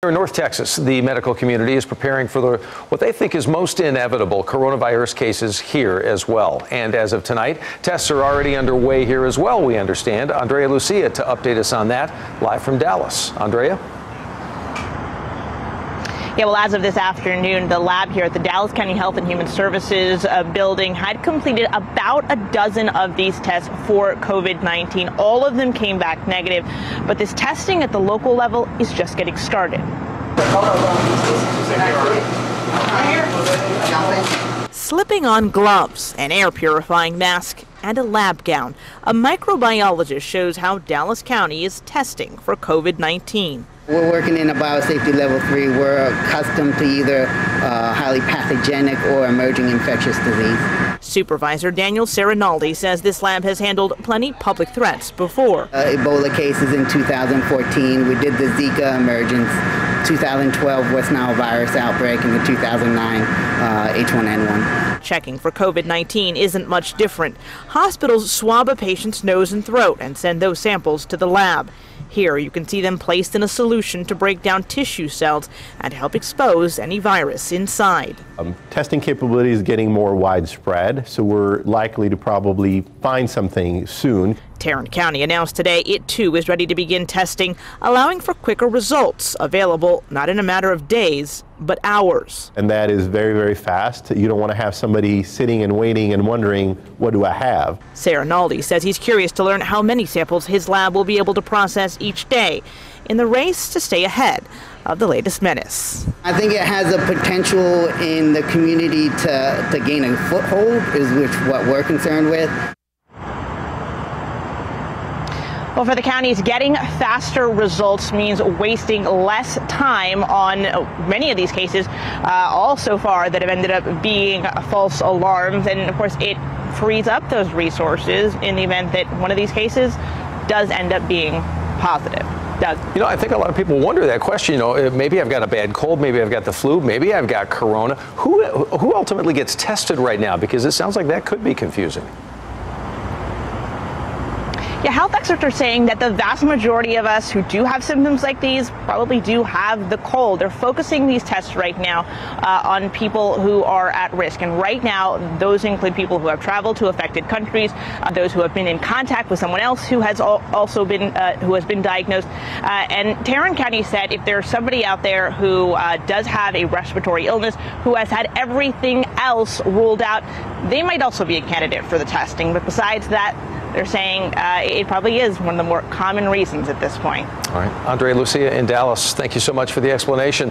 Here in North Texas, the medical community is preparing for what they think is most inevitable coronavirus cases here as well. And as of tonight, tests are already underway here as well, we understand. Andrea Lucia to update us on that, live from Dallas. Andrea? Yeah, well, as of this afternoon, the lab here at the Dallas County Health and Human Services building had completed about a dozen of these tests for COVID-19. All of them came back negative, but this testing at the local level is just getting started. Slipping on gloves, an air purifying mask, and a lab gown, a microbiologist shows how Dallas County is testing for COVID-19. We're working in a biosafety level 3. We're accustomed to either highly pathogenic or emerging infectious disease. Supervisor Daniel Serinaldi says this lab has handled plenty public threats before. Ebola cases in 2014. We did the Zika emergence. 2012 West Nile virus outbreak, and the 2009 H1N1. Checking for COVID-19 isn't much different. Hospitals swab a patient's nose and throat and send those samples to the lab. Here you can see them placed in a solution to break down tissue cells and help expose any virus inside. Testing capability is getting more widespread, so we're likely to probably find something soon. Tarrant County announced today it too is ready to begin testing, allowing for quicker results, available not in a matter of days, but hours. And that is very, very fast. You don't want to have somebody sitting and waiting and wondering, what do I have? Serinaldi says he's curious to learn how many samples his lab will be able to process each day in the race to stay ahead of the latest menace. I think it has a potential in the community to gain a foothold, is what we're concerned with. Well, for the counties, getting faster results means wasting less time on many of these cases, all so far that have ended up being false alarms. And of course, it frees up those resources in the event that one of these cases does end up being positive. Doug? You know, I think a lot of people wonder that question. You know, maybe I've got a bad cold, maybe I've got the flu, maybe I've got corona. Who ultimately gets tested right now? Because it sounds like that could be confusing. Yeah, health experts are saying that the vast majority of us who do have symptoms like these probably do have the cold. They're focusing these tests right now on people who are at risk. And right now, those include people who have traveled to affected countries, those who have been in contact with someone else who has also been who has been diagnosed. And Tarrant County said if there's somebody out there who does have a respiratory illness, who has had everything else ruled out, they might also be a candidate for the testing. But besides that, they're saying it probably is one of the more common reasons at this point. All right. Andrea Lucia in Dallas, thank you so much for the explanation.